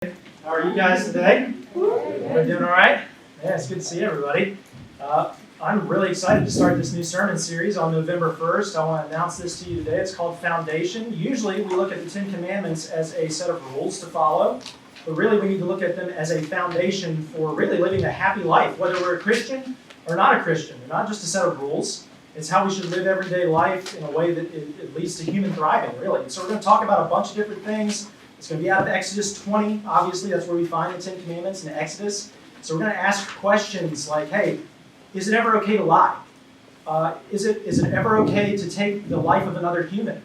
How are you guys today? We're doing all right? Yeah, it's good to see everybody. I'm really excited to start this new sermon series on November 1st. I want to announce this to you today. It's called Foundation. Usually we look at the Ten Commandments as a set of rules to follow, but really we need to look at them as a foundation for really living a happy life, whether we're a Christian or not a Christian. They're not just a set of rules. It's how we should live everyday life in a way that it leads to human thriving, really. So we're going to talk about a bunch of different things. It's going to be out of Exodus 20. Obviously, that's where we find the Ten Commandments in Exodus. So we're going to ask questions like, hey, is it ever okay to lie? Is it ever okay to take the life of another human?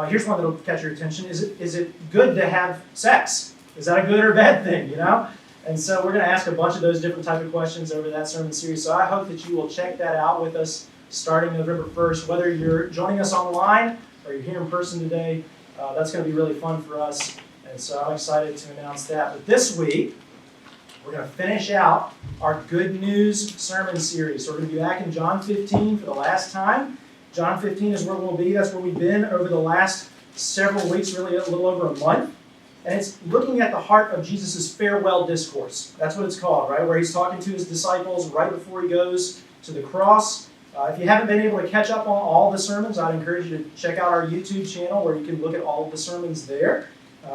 Here's one that will catch your attention. Is it good to have sex? Is that a good or bad thing, you know? And so we're going to ask a bunch of those different type of questions over that sermon series. So I hope that you will check that out with us starting November 1st. Whether you're joining us online or you're here in person today, that's going to be really fun for us. And so I'm excited to announce that. But this week, we're going to finish out our Good News sermon series. So we're going to be back in John 15 for the last time. John 15 is where we'll be. That's where we've been over the last several weeks, really a little over a month. And it's looking at the heart of Jesus' farewell discourse. That's what it's called, right? Where he's talking to his disciples right before he goes to the cross. If you haven't been able to catch up on all the sermons, I'd encourage you to check out our YouTube channel where you can look at all of the sermons there.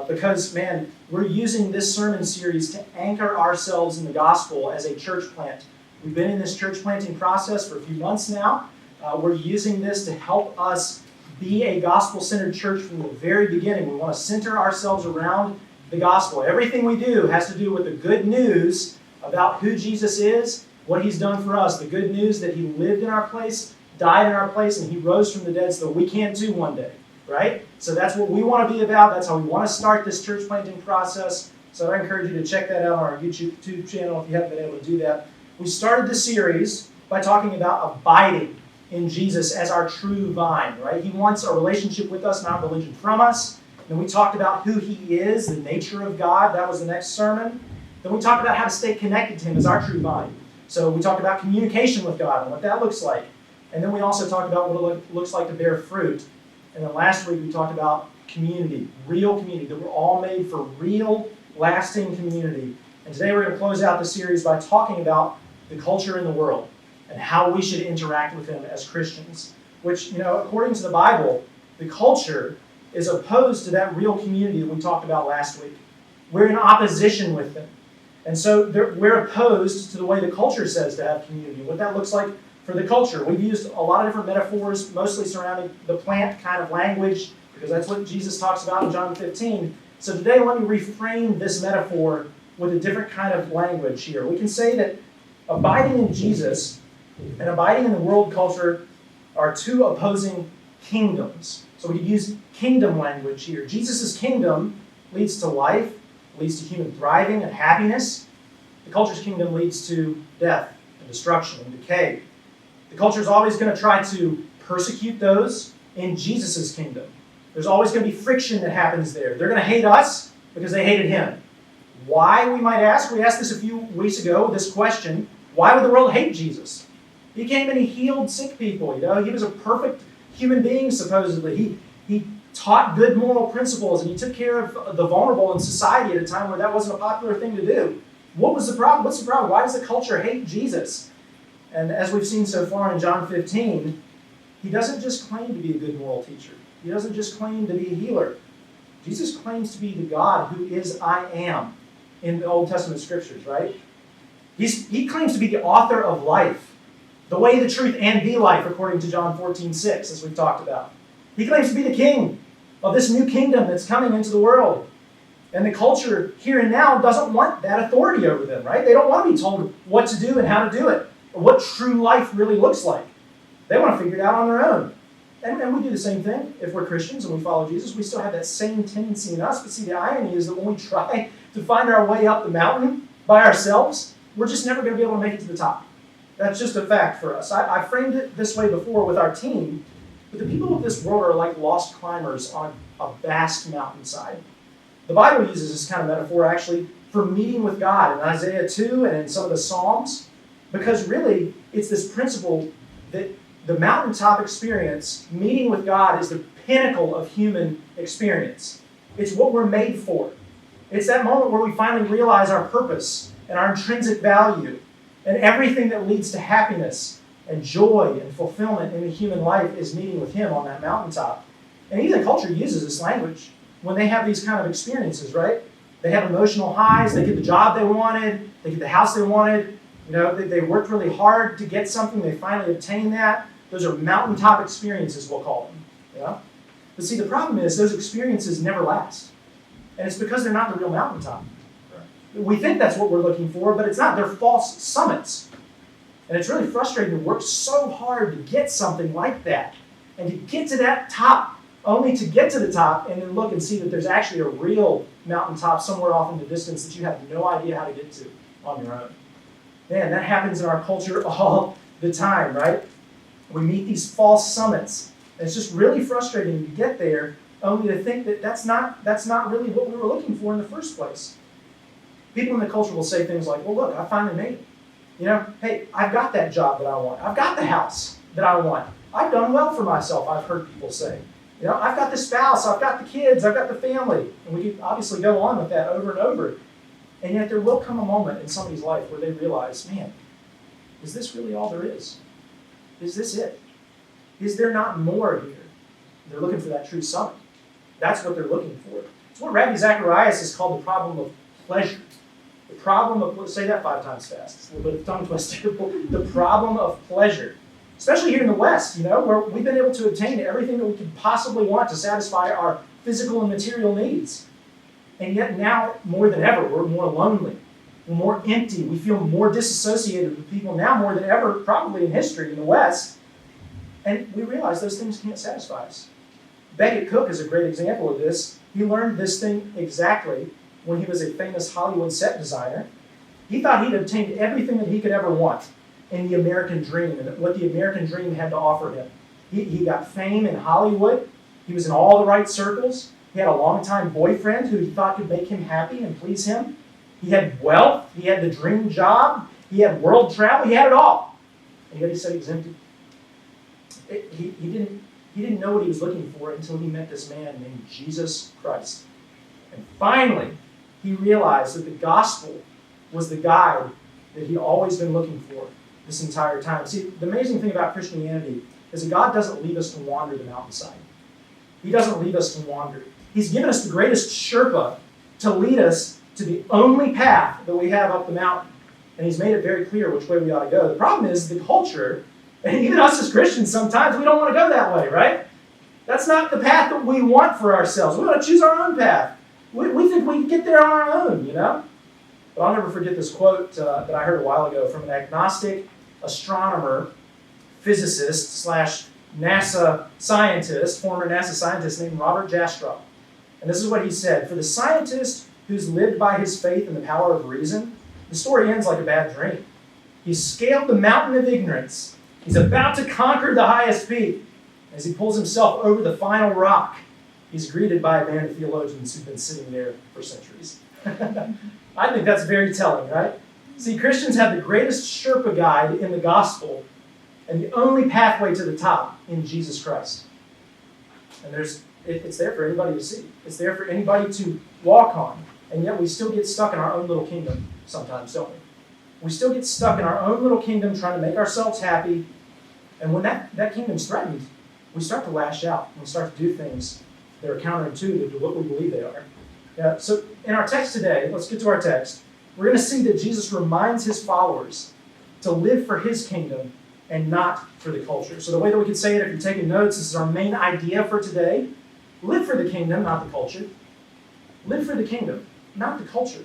Because, man, we're using this sermon series to anchor ourselves in the gospel as a church plant. We've been in this church planting process for a few months now. We're using this to help us be a gospel-centered church from the very beginning. We want to center ourselves around the gospel. Everything we do has to do with the good news about who Jesus is, what he's done for us, the good news that he lived in our place, died in our place, and he rose from the dead so that we can too one day. Right? So that's what we want to be about. That's how we want to start this church planting process. So I encourage you to check that out on our YouTube channel if you haven't been able to do that. We started the series by talking about abiding in Jesus as our true vine. Right? He wants a relationship with us, not religion from us. Then we talked about who he is, the nature of God. That was the next sermon. Then we talked about how to stay connected to him as our true vine. So we talked about communication with God and what that looks like. And then we also talked about what it looks like to bear fruit. And then last week we talked about community, real community, that we're all made for real, lasting community. And today we're going to close out the series by talking about the culture in the world and how we should interact with them as Christians. Which, according to the Bible, the culture is opposed to that real community that we talked about last week. We're in opposition with them. And so we're opposed to the way the culture says to have community, what that looks like for the culture. We've used a lot of different metaphors, mostly surrounding the plant kind of language, because that's what Jesus talks about in John 15. So today, let me reframe this metaphor with a different kind of language here. We can say that abiding in Jesus and abiding in the world culture are two opposing kingdoms. So we could use kingdom language here. Jesus' kingdom leads to life, leads to human thriving and happiness. The culture's kingdom leads to death and destruction and decay. The culture is always going to try to persecute those in Jesus' kingdom. There's always going to be friction that happens there. They're going to hate us because they hated him. Why, we might ask? We asked this a few weeks ago, this question. Why would the world hate Jesus? He came and he healed sick people. He was a perfect human being, supposedly. He taught good moral principles, and he took care of the vulnerable in society at a time where that wasn't a popular thing to do. What was the problem? What's the problem? Why does the culture hate Jesus? And as we've seen so far in John 15, he doesn't just claim to be a good moral teacher. He doesn't just claim to be a healer. Jesus claims to be the God who is I am in the Old Testament scriptures, right? He claims to be the author of life, the way, the truth, and the life, according to John 14:6, as we've talked about. He claims to be the king of this new kingdom that's coming into the world. And the culture here and now doesn't want that authority over them, right? They don't want to be told what to do and how to do it, or what true life really looks like. They want to figure it out on their own. And we do the same thing. If we're Christians and we follow Jesus, we still have that same tendency in us. But see, the irony is that when we try to find our way up the mountain by ourselves, we're just never going to be able to make it to the top. That's just a fact for us. I framed it this way before with our team. But the people of this world are like lost climbers on a vast mountainside. The Bible uses this kind of metaphor actually for meeting with God in Isaiah 2 and in some of the Psalms. Because really, it's this principle that the mountaintop experience, meeting with God, is the pinnacle of human experience. It's what we're made for. It's that moment where we finally realize our purpose and our intrinsic value and everything that leads to happiness and joy and fulfillment in the human life is meeting with Him on that mountaintop. And even the culture uses this language when they have these kind of experiences, right? They have emotional highs, they get the job they wanted, they get the house they wanted, they worked really hard to get something, they finally obtain that. Those are mountaintop experiences, we'll call them. Yeah? But see, the problem is those experiences never last. And it's because they're not the real mountaintop. We think that's what we're looking for, but it's not. They're false summits. And it's really frustrating to work so hard to get something like that and to get to that top, only to get to the top and then look and see that there's actually a real mountaintop somewhere off in the distance that you have no idea how to get to on your own. Man, that happens in our culture all the time, right? We meet these false summits. And it's just really frustrating to get there only to think that that's not really what we were looking for in the first place. People in the culture will say things like, well, look, I finally made it. Hey, I've got that job that I want. I've got the house that I want. I've done well for myself, I've heard people say. I've got the spouse, I've got the kids, I've got the family. And we could obviously go on with that over and over. And yet there will come a moment in somebody's life where they realize, man, is this really all there is? Is this it? Is there not more here? They're looking for that true summit. That's what they're looking for. It's what Rabbi Zacharias has called the problem of pleasure. The problem of, say that 5 times fast. It's a little bit of tongue twister. The problem of pleasure. Especially here in the West, where we've been able to obtain everything that we could possibly want to satisfy our physical and material needs. And yet now, more than ever, we're more lonely. We're more empty. We feel more disassociated with people now more than ever, probably in history in the West. And we realize those things can't satisfy us. Beckett Cook is a great example of this. He learned this thing exactly when he was a famous Hollywood set designer. He thought he'd obtained everything that he could ever want in the American dream and what the American dream had to offer him. He got fame in Hollywood. He was in all the right circles. He had a longtime boyfriend who he thought could make him happy and please him. He had wealth. He had the dream job. He had world travel. He had it all. And yet he said he was empty. He didn't know what he was looking for until he met this man named Jesus Christ. And finally, he realized that the gospel was the guide that he'd always been looking for this entire time. See, the amazing thing about Christianity is that God doesn't leave us to wander the mountainside. He doesn't leave us to wander. He's given us the greatest Sherpa to lead us to the only path that we have up the mountain. And he's made it very clear which way we ought to go. The problem is the culture, and even us as Christians sometimes, we don't want to go that way, right? That's not the path that we want for ourselves. We want to choose our own path. We think we can get there on our own, But I'll never forget this quote that I heard a while ago from an agnostic astronomer, physicist / NASA scientist, former NASA scientist named Robert Jastrow. And this is what he said: for the scientist who's lived by his faith in the power of reason, the story ends like a bad dream. He's scaled the mountain of ignorance. He's about to conquer the highest peak. As he pulls himself over the final rock, he's greeted by a band of theologians who've been sitting there for centuries. I think that's very telling, right? See, Christians have the greatest Sherpa guide in the gospel and the only pathway to the top in Jesus Christ. And it's there for anybody to see. It's there for anybody to walk on. And yet we still get stuck in our own little kingdom sometimes, don't we? We still get stuck in our own little kingdom trying to make ourselves happy. And when that kingdom's threatened, we start to lash out. We start to do things that are counterintuitive to what we believe they are. So in our text today, let's get to our text. We're going to see that Jesus reminds his followers to live for his kingdom and not for the culture. So the way that we could say it, if you're taking notes, this is our main idea for today. Live for the kingdom, not the culture. Live for the kingdom, not the culture.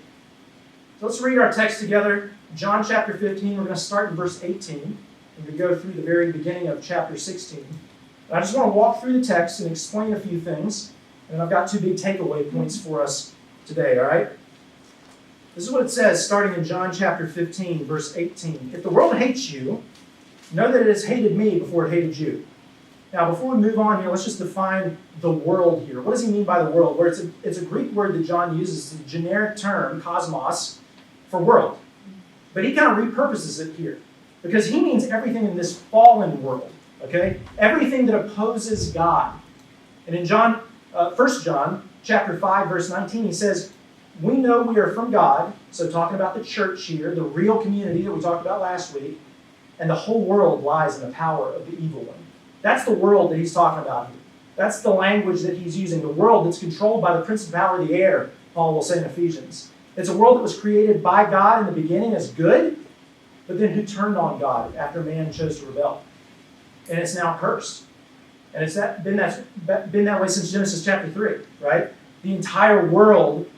So let's read our text together. John chapter 15, we're going to start in verse 18. And we go through the very beginning of chapter 16. And I just want to walk through the text and explain a few things. And I've got 2 big takeaway points for us today, all right? This is what it says, starting in John chapter 15, verse 18. If the world hates you, know that it has hated me before it hated you. Now, before we move on here, let's just define the world here. What does he mean by the world? Where it's a Greek word that John uses. It's a generic term, cosmos, for world. But he kind of repurposes it here because he means everything in this fallen world, okay? Everything that opposes God. And in 1 John chapter 5, verse 19, he says, we know we are from God, so talking about the church here, the real community that we talked about last week, and the whole world lies in the power of the evil one. That's the world that he's talking about here. That's the language that he's using, the world that's controlled by the prince and power of the air, Paul will say in Ephesians. It's a world that was created by God in the beginning as good, but then who turned on God after man chose to rebel. And it's now cursed. And it's been that way since Genesis chapter 3, right? The entire world,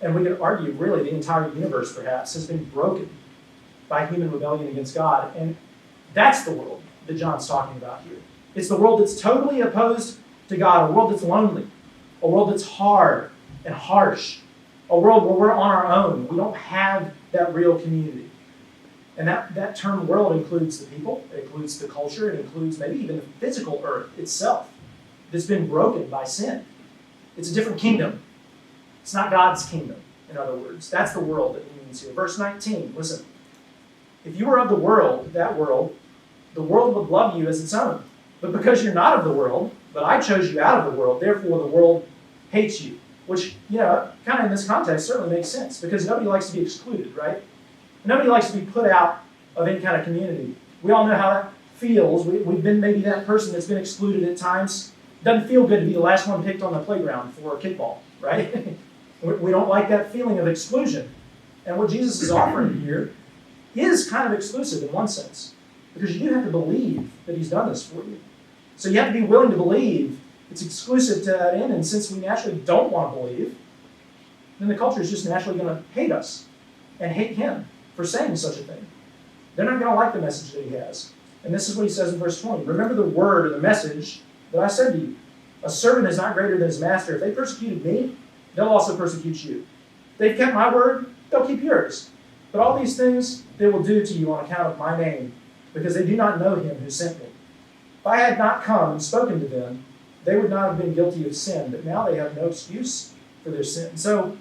and we could argue really the entire universe perhaps, has been broken by human rebellion against God. And that's the world that John's talking about here. It's the world that's totally opposed to God, a world that's lonely, a world that's hard and harsh, a world where we're on our own. We don't have that real community. And that term world includes the people, it includes the culture, it includes maybe even the physical earth itself that's been broken by sin. It's a different kingdom. It's not God's kingdom, in other words. That's the world that he means here. Verse 19, listen. If you were of the world, the world would love you as its own. But because you're not of the world, but I chose you out of the world, therefore the world hates you. Which, kind of in this context certainly makes sense, because nobody likes to be excluded, right? Nobody likes to be put out of any kind of community. We all know how that feels. We've been maybe that person that's been excluded at times. It doesn't feel good to be the last one picked on the playground for a kickball, right? We don't like that feeling of exclusion. And what Jesus is offering here is kind of exclusive in one sense, because you do have to believe that he's done this for you. So you have to be willing to believe it's exclusive to that end, and since we naturally don't want to believe, then the culture is just naturally going to hate us and hate him for saying such a thing. They're not going to like the message that he has. And this is what he says in verse 20. Remember the word or the message that I said to you. A servant is not greater than his master. If they persecuted me, they'll also persecute you. If they've kept my word, they'll keep yours. But all these things they will do to you on account of my name, because they do not know him who sent me. If I had not come and spoken to them, they would not have been guilty of sin, but now they have no excuse for their sin. So,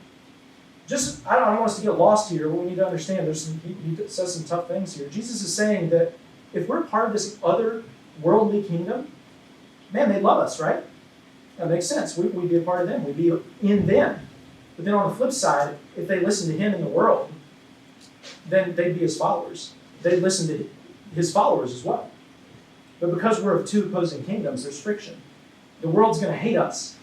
I don't want us to get lost here, but we need to understand he says some tough things here. Jesus is saying that if we're part of this other worldly kingdom, man, they love us, right? That makes sense. We'd be a part of them. We'd be in them. But then on the flip side, if they listen to him in the world, then they'd be his followers. They'd listen to his followers as well. But because we're of two opposing kingdoms, there's friction. The world's going to hate us.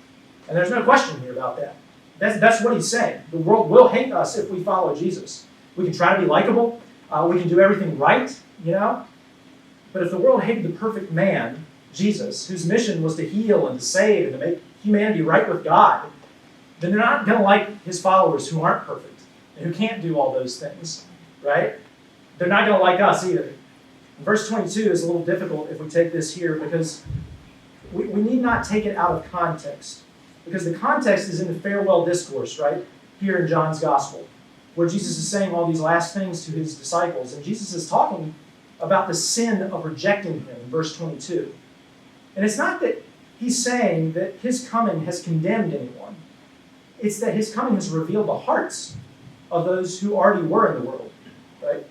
And there's no question here about that. That's what he's saying. The world will hate us if we follow Jesus. We can try to be likable. We can do everything right, But if the world hated the perfect man, Jesus, whose mission was to heal and to save and to make humanity right with God, then they're not going to like his followers who aren't perfect and who can't do all those things, right? They're not going to like us either. Verse 22 is a little difficult if we take this here, because we need not take it out of context. Because the context is in the farewell discourse, right? Here in John's Gospel, where Jesus is saying all these last things to his disciples. And Jesus is talking about the sin of rejecting him in verse 22. And it's not that he's saying that his coming has condemned anyone. It's that his coming has revealed the hearts of those who already were in the world, right?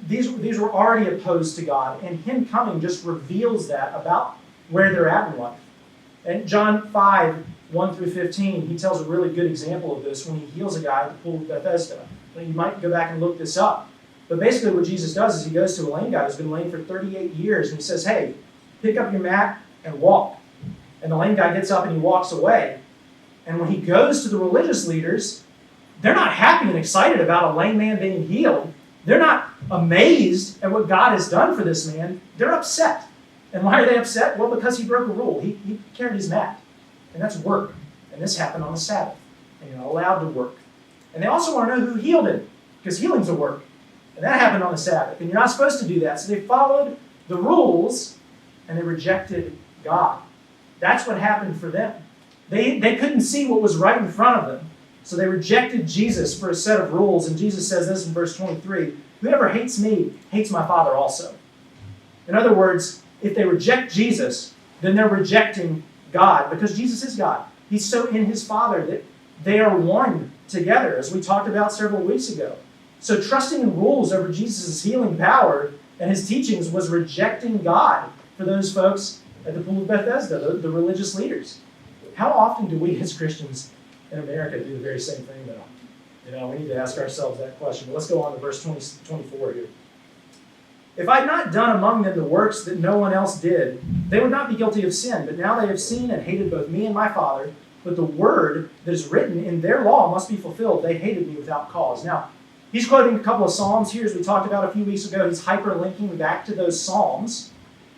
These were already opposed to God, and him coming just reveals that about where they're at in life. And John 5, 1 through 15, he tells a really good example of this when he heals a guy at the pool of Bethesda. You might go back and look this up. But basically what Jesus does is he goes to a lame guy who's been lame for 38 years, and he says, hey, pick up your mat and walk. And the lame guy gets up and he walks away. And when he goes to the religious leaders, they're not happy and excited about a lame man being healed. They're not amazed at what God has done for this man. They're upset. And why are they upset? Well, because he broke a rule. He carried his mat. And that's work. And this happened on the Sabbath. And you're not allowed to work. And they also want to know who healed him, because healing's a work. And that happened on the Sabbath. And you're not supposed to do that. So they followed the rules, and they rejected God. That's what happened for them. They couldn't see what was right in front of them. So they rejected Jesus for a set of rules. And Jesus says this in verse 23, whoever hates me hates my Father also. In other words, if they reject Jesus, then they're rejecting God, because Jesus is God. He's so in his Father that they are one together, as we talked about several weeks ago. So trusting in rules over Jesus' healing power and his teachings was rejecting God for those folks at the pool of Bethesda, the religious leaders. How often do we as Christians in America do the very same thing, though? We need to ask ourselves that question. But let's go on to verse 24 here. If I had not done among them the works that no one else did, they would not be guilty of sin. But now they have seen and hated both me and my Father. But the word that is written in their law must be fulfilled. They hated me without cause. Now, he's quoting a couple of Psalms here, as we talked about a few weeks ago. He's hyperlinking back to those Psalms.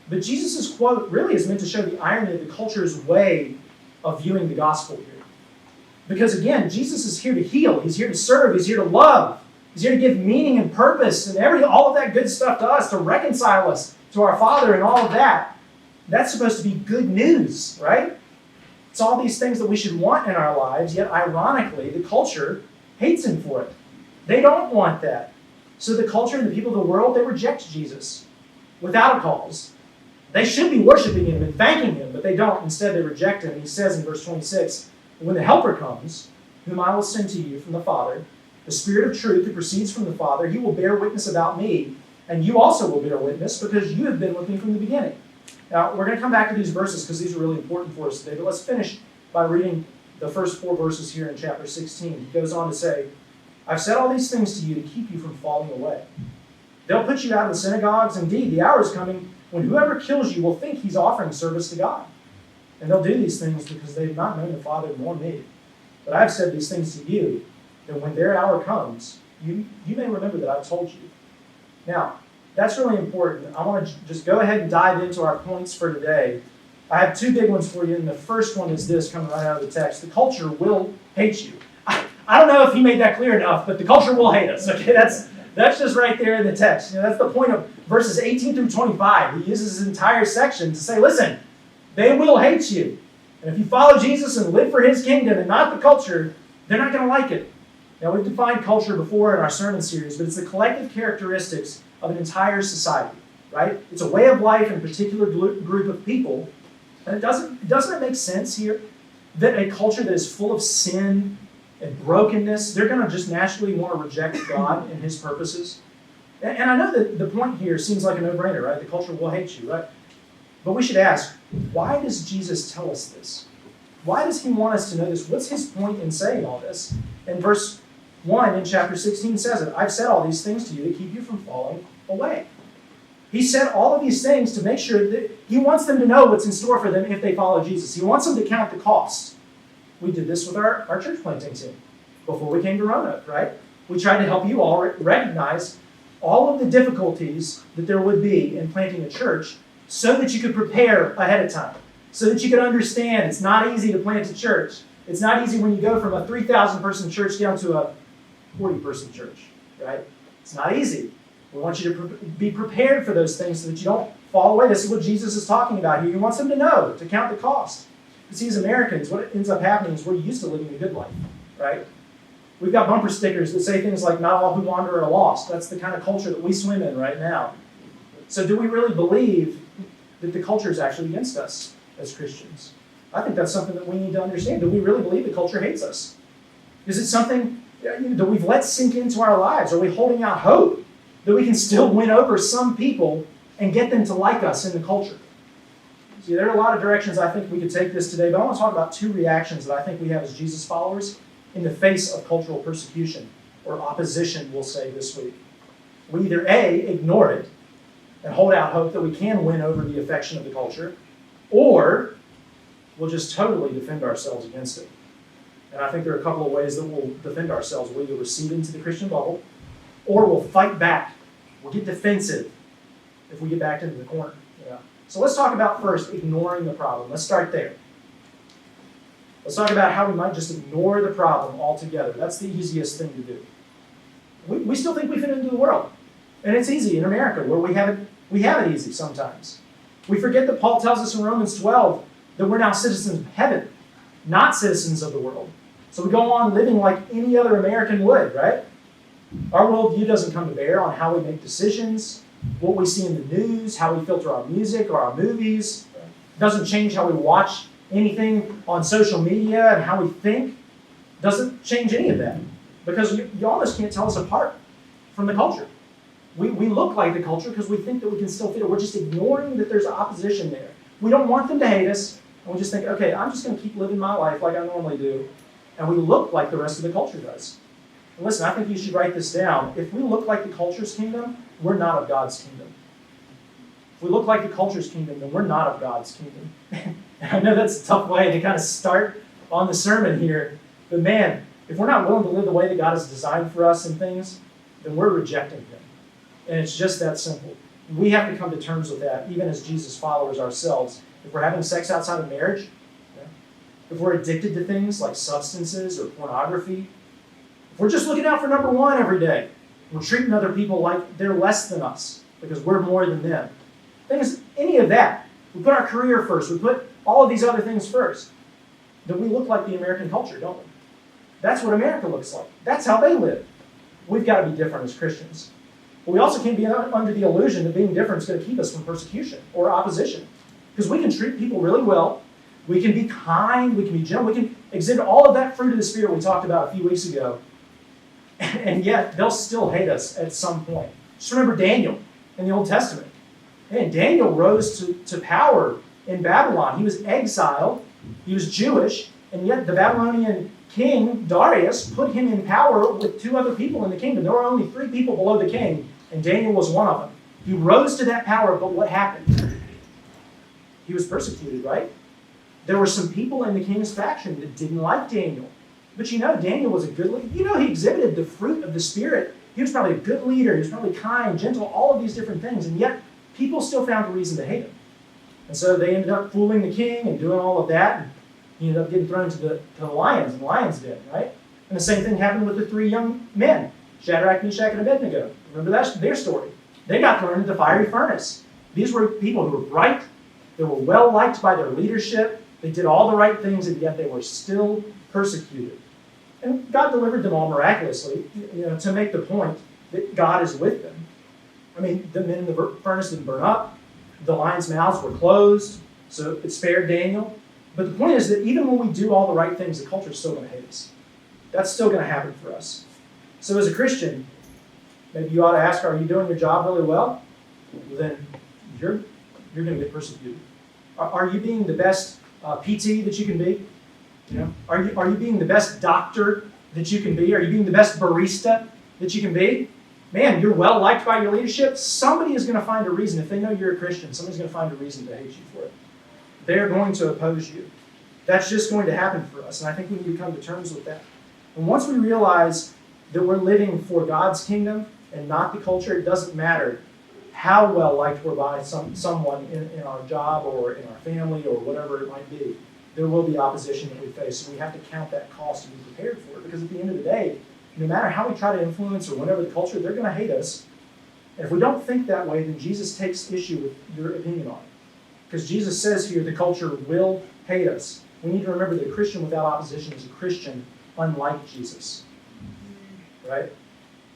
But Jesus' quote really is meant to show the irony of the culture's way of viewing the gospel here. Because again, Jesus is here to heal. He's here to serve. He's here to love. He's here to give meaning and purpose and all of that good stuff to us, to reconcile us to our Father and all of that. That's supposed to be good news, right? It's all these things that we should want in our lives, yet ironically, the culture hates him for it. They don't want that. So the culture and the people of the world, they reject Jesus without a cause. They should be worshiping him and thanking him, but they don't. Instead, they reject him. He says in verse 26, when the Helper comes, whom I will send to you from the Father, the Spirit of truth who proceeds from the Father, he will bear witness about me, and you also will bear witness because you have been with me from the beginning. Now, we're going to come back to these verses because these are really important for us today, but let's finish by reading the first 4 verses here in chapter 16. He goes on to say, I've said all these things to you to keep you from falling away. They'll put you out of the synagogues. Indeed, the hour is coming when whoever kills you will think he's offering service to God. And they'll do these things because they've not known the Father nor me. But I've said these things to you, that when their hour comes, you may remember that I've told you. Now, that's really important. I want to just go ahead and dive into our points for today. I have 2 big ones for you, and the first one is this, coming right out of the text. The culture will hate you. I don't know if he made that clear enough, but the culture will hate us. Okay, that's just right there in the text. That's the point of verses 18 through 25. He uses this entire section to say, listen, they will hate you. And if you follow Jesus and live for his kingdom and not the culture, they're not going to like it. Now, we've defined culture before in our sermon series, but it's the collective characteristics of an entire society, right? It's a way of life in a particular group of people. And doesn't it make sense here that a culture that is full of sin and brokenness, they're going to just naturally want to reject God and his purposes? And I know that the point here seems like a no-brainer, right? The culture will hate you, right? But we should ask, why does Jesus tell us this? Why does he want us to know this? What's his point in saying all this? And verse 1 in chapter 16 says it. I've said all these things to you to keep you from falling away. He said all of these things to make sure that he wants them to know what's in store for them if they follow Jesus. He wants them to count the cost. We did this with our church planting team before we came to Roanoke, right? We tried to help you all recognize all of the difficulties that there would be in planting a church so that you could prepare ahead of time, so that you could understand it's not easy to plant a church. It's not easy when you go from a 3,000-person church down to a 40-person church, right? It's not easy. We want you to be prepared for those things so that you don't fall away. This is what Jesus is talking about here. He wants them to know, to count the cost. You see, as Americans, what ends up happening is we're used to living the good life, right? We've got bumper stickers that say things like, not all who wander are lost. That's the kind of culture that we swim in right now. So do we really believe that the culture is actually against us as Christians? I think that's something that we need to understand. Do we really believe the culture hates us? Is it something that we've let sink into our lives? Are we holding out hope that we can still win over some people and get them to like us in the culture? See, there are a lot of directions I think we could take this today, but I want to talk about 2 reactions that I think we have as Jesus followers in the face of cultural persecution, or opposition, we'll say this week. We either A, ignore it and hold out hope that we can win over the affection of the culture, or we'll just totally defend ourselves against it. And I think there are a couple of ways that we'll defend ourselves. We'll either recede into the Christian bubble, or we'll fight back. We'll get defensive if we get backed into the corner. So let's talk about first ignoring the problem. Let's start there. Let's talk about how we might just ignore the problem altogether. That's the easiest thing to do. We still think we fit into the world. And it's easy in America, where we have it easy sometimes. We forget that Paul tells us in Romans 12 that we're now citizens of heaven, not citizens of the world. So we go on living like any other American would, right? Our worldview doesn't come to bear on how we make decisions, what we see in the news, how we filter our music or our movies. It doesn't change how we watch anything on social media and how we think. It doesn't change any of that, because you almost can't tell us apart from the culture. We look like the culture because we think that we can still fit it. We're just ignoring that there's opposition there. We don't want them to hate us, and we just think, okay, I'm just going to keep living my life like I normally do, and we look like the rest of the culture does. And listen, I think you should write this down. If we look like the culture's kingdom, we're not of God's kingdom. If we look like the culture's kingdom, then we're not of God's kingdom. And I know that's a tough way to kind of start on the sermon here, but man, if we're not willing to live the way that God has designed for us and things, then we're rejecting Him. And it's just that simple. We have to come to terms with that, even as Jesus followers ourselves. If we're having sex outside of marriage, if we're addicted to things like substances or pornography, if we're just looking out for number one every day, we're treating other people like they're less than us because we're more than them. Things, any of that, we put our career first, we put all of these other things first, then we look like the American culture, don't we? That's what America looks like. That's how they live. We've got to be different as Christians. But we also can't be under the illusion that being different is going to keep us from persecution or opposition. Because we can treat people really well, we can be kind, we can be gentle, we can exhibit all of that fruit of the Spirit we talked about a few weeks ago, and yet they'll still hate us at some point. Just remember Daniel in the Old Testament. Man, Daniel rose to power in Babylon. He was exiled, he was Jewish, and yet the Babylonian king, Darius, put him in power with 2 other people in the kingdom. There were only 3 people below the king, and Daniel was one of them. He rose to that power, but what happened? He was persecuted, right? There were some people in the king's faction that didn't like Daniel. But you know, Daniel was a good leader. You know, he exhibited the fruit of the Spirit. He was probably a good leader. He was probably kind, gentle, all of these different things. And yet, people still found a reason to hate him. And so they ended up fooling the king and doing all of that. And he ended up getting thrown to the lions in the lion's den, right? And the same thing happened with the 3 young men, Shadrach, Meshach, and Abednego. Remember their story. They got thrown into the fiery furnace. These were people who were bright. They were well liked by their leadership. They did all the right things, and yet they were still persecuted. And God delivered them all miraculously, to make the point that God is with them. I mean, the men in the furnace didn't burn up. The lions' mouths were closed, so it spared Daniel. But the point is that even when we do all the right things, the culture is still going to hate us. That's still going to happen for us. So as a Christian, maybe you ought to ask, are you doing your job really well? Well, then you're going to get persecuted. Are you being the best PT that you can be? Are you being the best doctor that you can be? Are you being the best barista that you can be? Man, you're well liked by your leadership. Somebody is going to find a reason. If they know you're a Christian, somebody's going to find a reason to hate you for it. They're going to oppose you. That's just going to happen for us. And I think we need to come to terms with that. And once we realize that we're living for God's kingdom and not the culture, it doesn't matter how well liked we're by someone in our job or in our family or whatever it might be. There will be opposition that we face, and we have to count that cost and be prepared for it. Because at the end of the day, no matter how we try to influence or whatever the culture, they're going to hate us. And if we don't think that way, then Jesus takes issue with your opinion on it. Because Jesus says here the culture will hate us. We need to remember that a Christian without opposition is a Christian unlike Jesus. Right?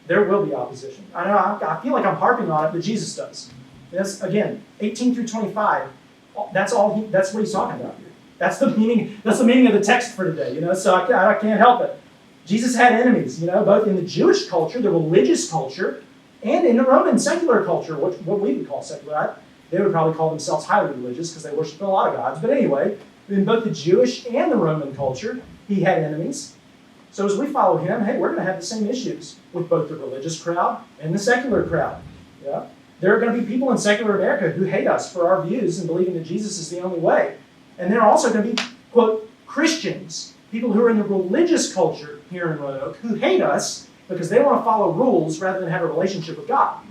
There will be opposition. I know I feel like I'm harping on it, but Jesus does. That's, again, 18 through 25. That's what he's talking about here. That's the meaning of the text for today. So I can't help it. Jesus had enemies, both in the Jewish culture, the religious culture, and in the Roman secular culture, what we would call secular. They would probably call themselves highly religious because they worship a lot of gods. But anyway, in both the Jewish and the Roman culture, he had enemies. So as we follow him, hey, we're going to have the same issues with both the religious crowd and the secular crowd. Yeah? There are going to be people in secular America who hate us for our views and believing that Jesus is the only way. And there are also going to be, quote, Christians, people who are in the religious culture here in Roanoke, who hate us because they want to follow rules rather than have a relationship with God.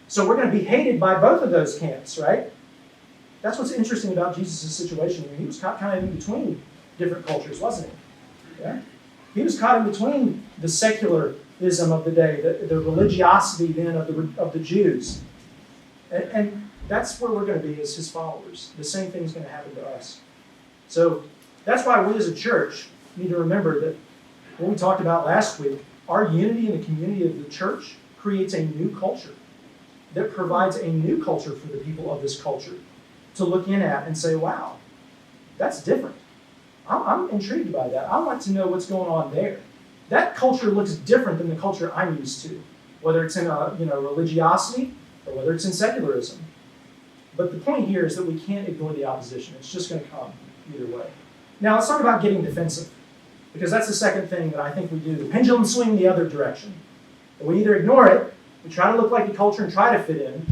So we're going to be hated by both of those camps, right? That's what's interesting about Jesus' situation. He was kind of in between different cultures, wasn't he? Yeah? He was caught in between the secularism of the day, the religiosity then of the Jews. And that's where we're going to be as his followers. The same thing's going to happen to us. So that's why we as a church need to remember that what we talked about last week, our unity in the community of the church creates a new culture that provides a new culture for the people of this culture to look in at and say, wow, that's different. I'm intrigued by that. I want to know what's going on there. That culture looks different than the culture I'm used to, whether it's in religiosity or whether it's in secularism. But the point here is that we can't ignore the opposition. It's just going to come either way. Now let's talk about getting defensive. Because that's the second thing that I think we do. The pendulum swing the other direction. We either ignore it, we try to look like the culture and try to fit in,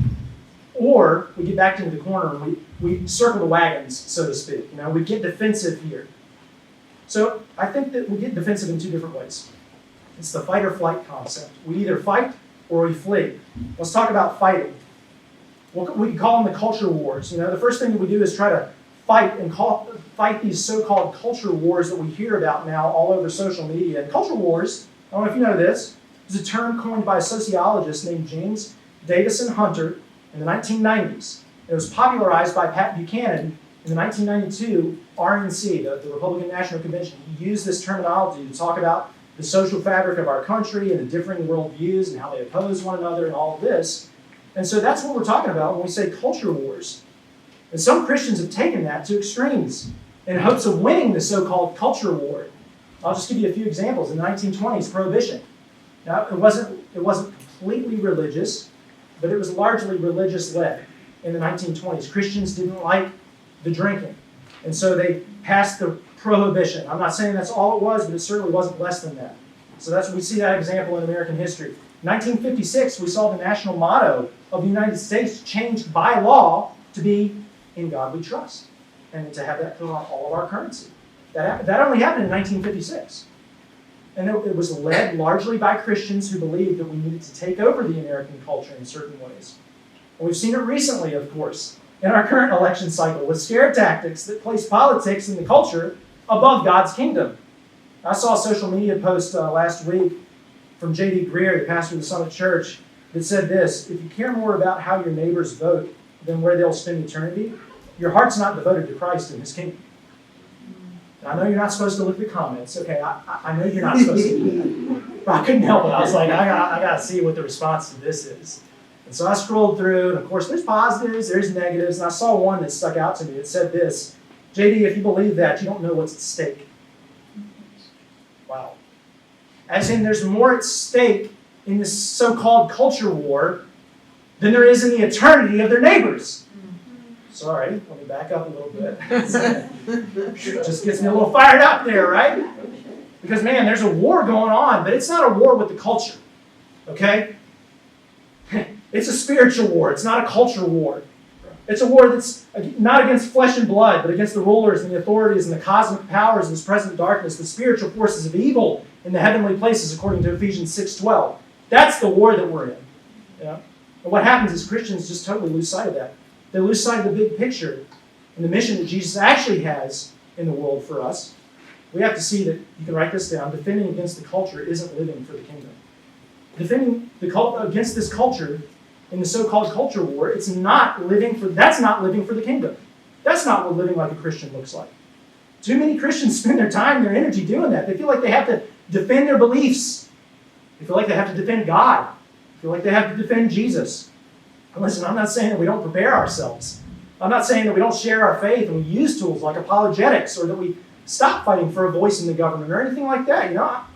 or we get back into the corner and we circle the wagons, so to speak. We get defensive here. So I think that we get defensive in two different ways. It's the fight or flight concept. We either fight or we flee. Let's talk about fighting. We can call them the culture wars. The first thing that we do is try to fight these so-called culture wars that we hear about now all over social media. And culture wars, I don't know if you know this, is a term coined by a sociologist named James Davison Hunter in the 1990s. It was popularized by Pat Buchanan in the 1992 RNC, the Republican National Convention. He used this terminology to talk about the social fabric of our country and the differing worldviews and how they oppose one another and all of this. And so that's what we're talking about when we say culture wars. And some Christians have taken that to extremes in hopes of winning the so-called culture war. I'll just give you a few examples. In the 1920s, Prohibition. Now, it wasn't completely religious, but it was largely religious-led in the 1920s. Christians didn't like the drinking, and so they passed the Prohibition. I'm not saying that's all it was, but it certainly wasn't less than that. So we see that example in American history. In 1956, we saw the national motto of the United States changed by law to be "In God We Trust," and to have that put on all of our currency. That only happened in 1956. And it was led largely by Christians who believed that we needed to take over the American culture in certain ways. And we've seen it recently, of course, in our current election cycle with scare tactics that place politics and the culture above God's kingdom. I saw a social media post last week from J.D. Greer, the pastor of the Summit Church, that said this: if you care more about how your neighbors vote than where they'll spend eternity, your heart's not devoted to Christ and His kingdom. And I know you're not supposed to look at the comments. Okay, I know you're not supposed to do that. But I couldn't help it. I was like, I got to see what the response to this is. And so I scrolled through, and of course there's positives, there's negatives, and I saw one that stuck out to me. It said this: JD, if you believe that, you don't know what's at stake. Wow. As in, there's more at stake in this so-called culture war than there is in the eternity of their neighbors. Sorry, let me back up a little bit. It just gets me a little fired up there, right? Because, man, there's a war going on, but it's not a war with the culture, okay? It's a spiritual war. It's not a culture war. It's a war that's not against flesh and blood, but against the rulers and the authorities and the cosmic powers of this present darkness, the spiritual forces of evil in the heavenly places, according to Ephesians 6:12. That's the war that we're in. And what happens is Christians just totally lose sight of that. They lose sight of the big picture and the mission that Jesus actually has in the world for us. We have to see that, you can write this down, defending against the culture isn't living for the kingdom. Defending against this culture in the so-called culture war, that's not living for the kingdom. That's not what living like a Christian looks like. Too many Christians spend their time, their energy doing that. They feel like they have to defend their beliefs. They feel like they have to defend God. They feel like they have to defend Jesus. And listen, I'm not saying that we don't prepare ourselves. I'm not saying that we don't share our faith and we use tools like apologetics, or that we stop fighting for a voice in the government or anything like that.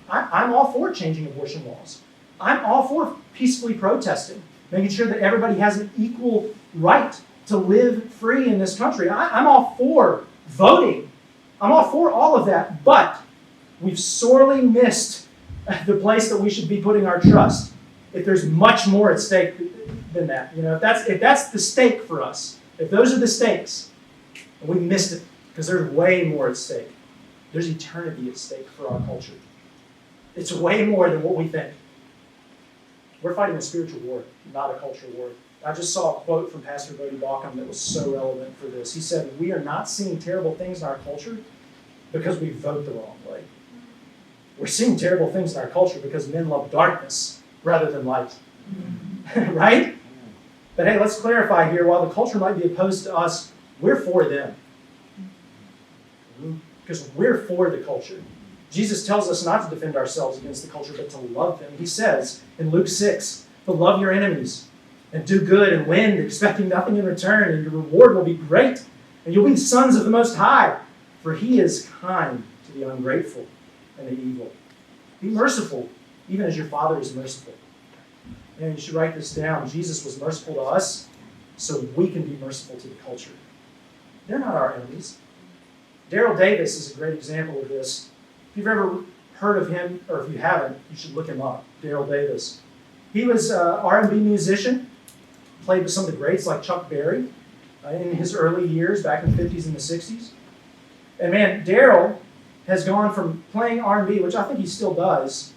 I'm all for changing abortion laws. I'm all for peacefully protesting, making sure that everybody has an equal right to live free in this country. I'm all for voting. I'm all for all of that, but we've sorely missed the place that we should be putting our trust. If there's much more at stake than that, if that's the stake for us, if those are the stakes, and we missed it because there's way more at stake. There's eternity at stake for our culture. It's way more than what we think. We're fighting a spiritual war, not a cultural war. I just saw a quote from Pastor Bodie Bauckham that was so relevant for this. He said, "We are not seeing terrible things in our culture because we vote the wrong way. We're seeing terrible things in our culture because men love darkness rather than light." Right? But hey, let's clarify here. While the culture might be opposed to us, we're for them. Because we're for the culture. Jesus tells us not to defend ourselves against the culture, but to love them. He says in Luke 6, "But love your enemies, and do good and lend, expecting nothing in return, and your reward will be great, and you'll be sons of the Most High, for He is kind to the ungrateful and the evil." Be merciful, even as your Father is merciful. And you should write this down. Jesus was merciful to us, so we can be merciful to the culture. They're not our enemies. Daryl Davis is a great example of this. If you've ever heard of him, or if you haven't, you should look him up, Daryl Davis. He was an R&B musician, played with some of the greats like Chuck Berry in his early years, back in the 50s and the 60s. And man, Daryl has gone from playing R&B, which I think he still does,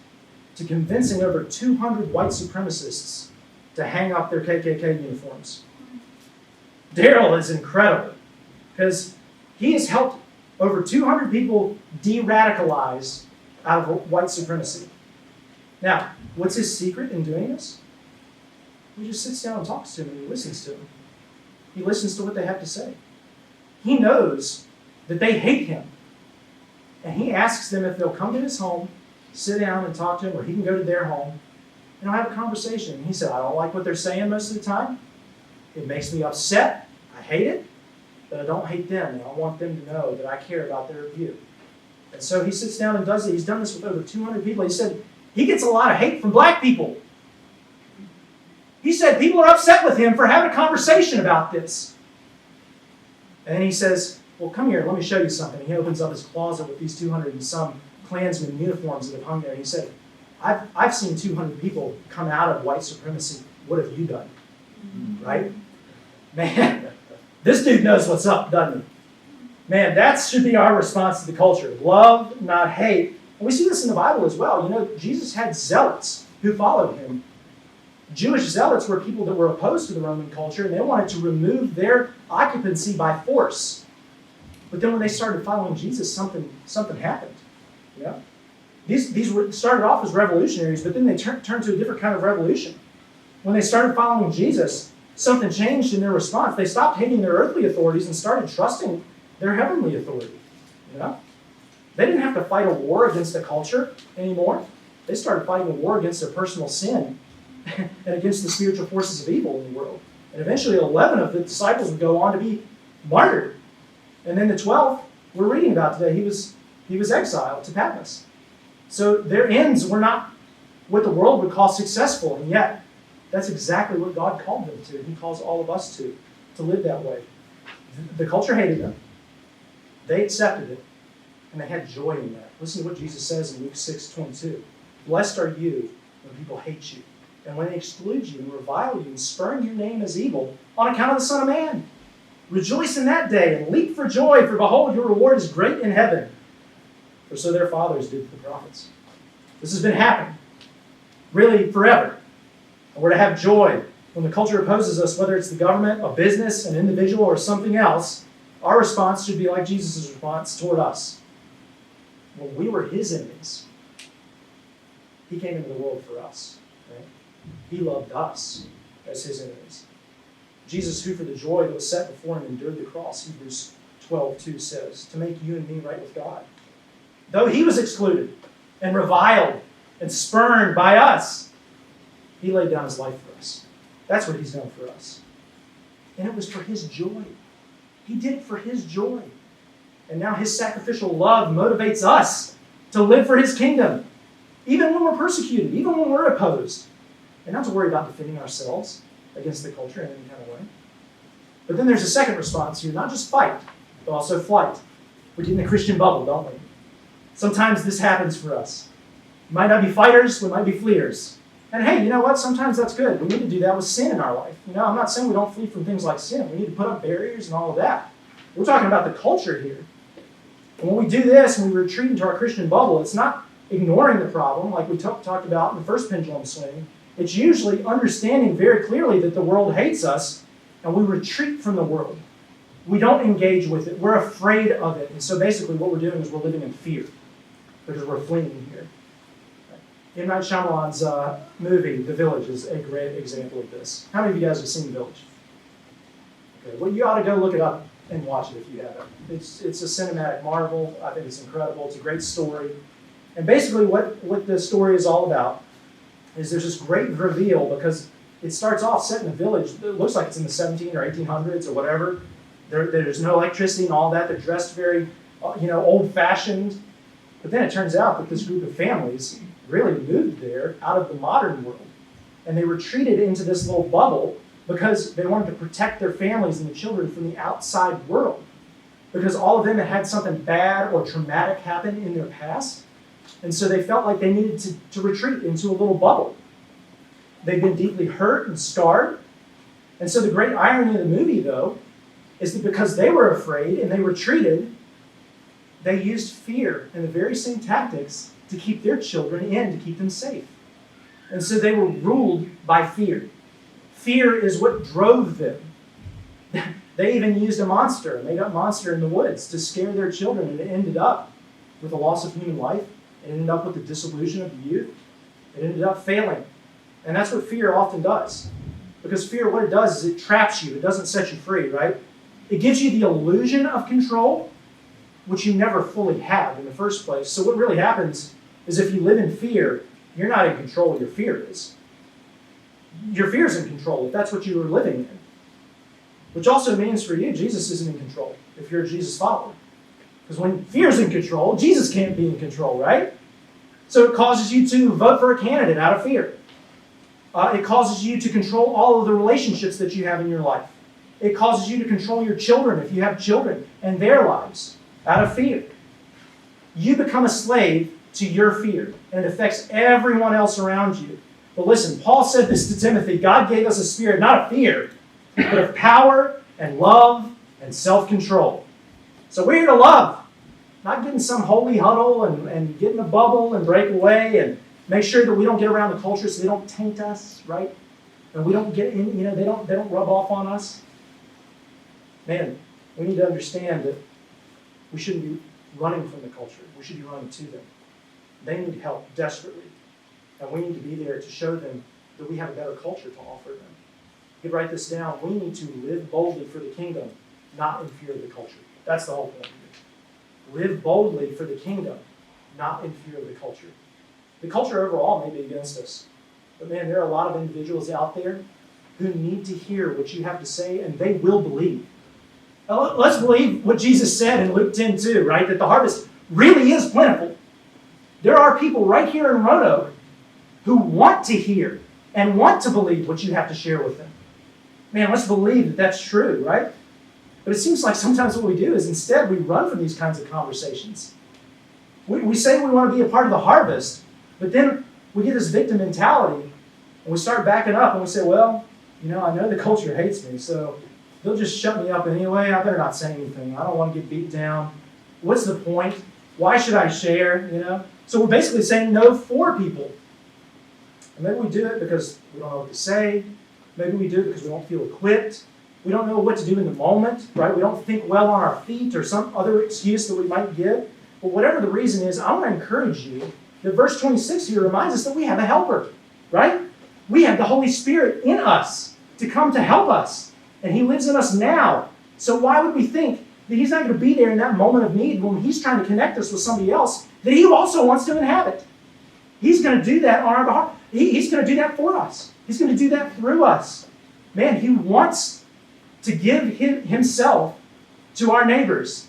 to convincing over 200 white supremacists to hang up their KKK uniforms. Daryl is incredible because he has helped over 200 people de-radicalize out of white supremacy. Now, what's his secret in doing this? He just sits down and talks to them and he listens to them. He listens to what they have to say. He knows that they hate him. And he asks them if they'll come to his home, sit down and talk to him, or he can go to their home, and I'll have a conversation. And he said, I don't like what they're saying most of the time. It makes me upset. I hate it. But I don't hate them, and I want them to know that I care about their view. And so he sits down and does it. He's done this with over 200 people. He said he gets a lot of hate from black people. He said people are upset with him for having a conversation about this. And then he says, well, come here, let me show you something. He opens up his closet with these 200 and some Klansmen uniforms that have hung there. And he said, I've seen 200 people come out of white supremacy. What have you done? Right? Man, this dude knows what's up, doesn't he? Man, that should be our response to the culture. Love, not hate. And we see this in the Bible as well. You know, Jesus had zealots who followed him. Jewish zealots were people that were opposed to the Roman culture, and they wanted to remove their occupancy by force. But then when they started following Jesus, something happened. Yeah? These started off as revolutionaries, but then they turned to a different kind of revolution. When they started following Jesus, something changed in their response. They stopped hating their earthly authorities and started trusting their heavenly authority. Yeah? They didn't have to fight a war against the culture anymore. They started fighting a war against their personal sin and against the spiritual forces of evil in the world. And eventually 11 of the disciples would go on to be martyred. And then the 12th we're reading about today, he was exiled to Patmos. So their ends were not what the world would call successful, and yet that's exactly what God called them to. He calls all of us to live that way. The culture hated them. They accepted it, and they had joy in that. Listen to what Jesus says in Luke 6:22. Blessed are you when people hate you, and when they exclude you and revile you and spurn your name as evil on account of the Son of Man. Rejoice in that day and leap for joy, for behold, your reward is great in heaven. For so their fathers did to the prophets. This has been happening, really forever. And we're to have joy when the culture opposes us, whether it's the government, a business, an individual, or something else. Our response should be like Jesus' response toward us. When we were his enemies, he came into the world for us. Right? He loved us as his enemies. Jesus, who for the joy that was set before him endured the cross, Hebrews 12:2 says, to make you and me right with God. Though he was excluded and reviled and spurned by us, he laid down his life for us. That's what he's done for us. And it was for his joy. He did it for his joy. And now his sacrificial love motivates us to live for his kingdom, even when we're persecuted, even when we're opposed. And not to worry about defending ourselves against the culture in any kind of way. But then there's a second response here, not just fight, but also flight. We get in the Christian bubble, don't we? Sometimes this happens for us. We might not be fighters, we might be fleers. And hey, you know what? Sometimes that's good. We need to do that with sin in our life. You know, I'm not saying we don't flee from things like sin. We need to put up barriers and all of that. We're talking about the culture here. And when we do this and we retreat into our Christian bubble, it's not ignoring the problem like we talked about in the first pendulum swing. It's usually understanding very clearly that the world hates us and we retreat from the world. We don't engage with it. We're afraid of it. And so basically what we're doing is we're living in fear because we're fleeing here. M. Night Shyamalan's movie, The Village, is a great example of this. How many of you guys have seen The Village? Okay, well, you ought to go look it up and watch it if you haven't. It's a cinematic marvel. I think it's incredible. It's a great story. And basically what the story is all about is there's this great reveal because it starts off set in a village. It looks like it's in the 1700s or 1800s or whatever. There's no electricity and all that. They're dressed very, old-fashioned. But then it turns out that this group of families really moved there out of the modern world. And they retreated into this little bubble because they wanted to protect their families and the children from the outside world. Because all of them had had something bad or traumatic happen in their past. And so they felt like they needed to retreat into a little bubble. They've been deeply hurt and scarred. And so the great irony of the movie, though, is that because they were afraid and they retreated, they used fear and the very same tactics to keep their children in, to keep them safe. And so they were ruled by fear. Fear is what drove them. They even used a monster, a made-up monster in the woods, to scare their children, and it ended up with the loss of human life. It ended up with the disillusion of the youth. It ended up failing. And that's what fear often does. Because fear, what it does is it traps you. It doesn't set you free, right? It gives you the illusion of control, which you never fully have in the first place. So what really happens is if you live in fear, you're not in control, your fear is. Your fear is in control if that's what you were living in. Which also means for you, Jesus isn't in control if you're a Jesus follower. Because when fear's in control, Jesus can't be in control, right? So it causes you to vote for a candidate out of fear. It causes you to control all of the relationships that you have in your life. It causes you to control your children if you have children and their lives out of fear. You become a slave to your fear, and it affects everyone else around you. But listen, Paul said this to Timothy, God gave us a spirit, not of fear, but of power and love and self-control. So we're here to love, not get in some holy huddle and get in a bubble and break away and make sure that we don't get around the culture so they don't taint us, right? And we don't get in, they don't rub off on us. Man, we need to understand that we shouldn't be running from the culture. We should be running to them. They need help desperately. And we need to be there to show them that we have a better culture to offer them. You could write this down. We need to live boldly for the kingdom, not in fear of the culture. That's the whole point here. Live boldly for the kingdom, not in fear of the culture. The culture overall may be against us. But man, there are a lot of individuals out there who need to hear what you have to say, and they will believe. Now, let's believe what Jesus said in Luke 10:2, right? That the harvest really is plentiful. There are people right here in Roanoke who want to hear and want to believe what you have to share with them. Man, let's believe that that's true, right? But it seems like sometimes what we do is instead we run from these kinds of conversations. We say we want to be a part of the harvest, but then we get this victim mentality and we start backing up and we say, well, I know the culture hates me, so they'll just shut me up anyway. I better not say anything. I don't want to get beat down. What's the point? Why should I share? So we're basically saying no for people. And maybe we do it because we don't know what to say. Maybe we do it because we don't feel equipped. We don't know what to do in the moment, right? We don't think well on our feet or some other excuse that we might give. But whatever the reason is, I want to encourage you that verse 26 here reminds us that we have a helper, right? We have the Holy Spirit in us to come to help us. And He lives in us now. So why would we think that He's not going to be there in that moment of need when He's trying to connect us with somebody else that He also wants to inhabit? He's going to do that on our behalf. He's going to do that for us. He's going to do that through us. Man, He wants to give Himself to our neighbors.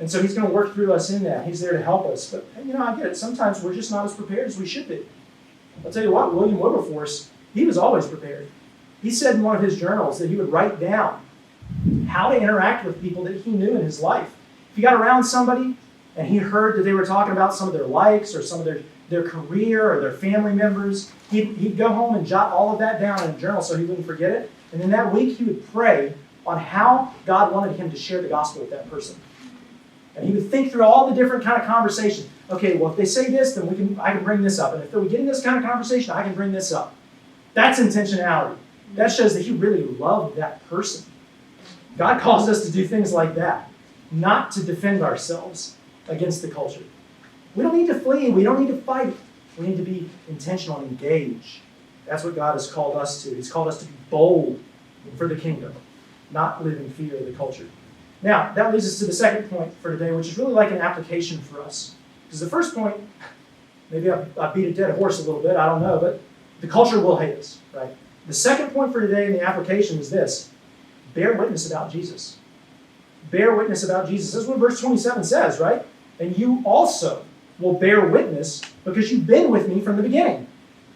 And so He's going to work through us in that. He's there to help us. But, I get it. Sometimes we're just not as prepared as we should be. I'll tell you what, William Wilberforce, he was always prepared. He said in one of his journals that he would write down how to interact with people that he knew in his life. If he got around somebody and he heard that they were talking about some of their likes or some of their career or their family members, he'd go home and jot all of that down in a journal so he wouldn't forget it. And then that week he would pray on how God wanted him to share the gospel with that person. And he would think through all the different kind of conversations. Okay, well, if they say this, then I can bring this up. And if we get in this kind of conversation, I can bring this up. That's intentionality. That shows that he really loved that person. God calls us to do things like that, not to defend ourselves against the culture. We don't need to flee. We don't need to fight. We need to be intentional and engage. That's what God has called us to. He's called us to be bold for the kingdom, not live in fear of the culture. Now, that leads us to the second point for today, which is really like an application for us. Because the first point, maybe I beat a dead horse a little bit, I don't know, but the culture will hate us, right? The second point for today in the application is this: bear witness about Jesus. Bear witness about Jesus. That's what verse 27 says, right? And you also will bear witness because you've been with me from the beginning.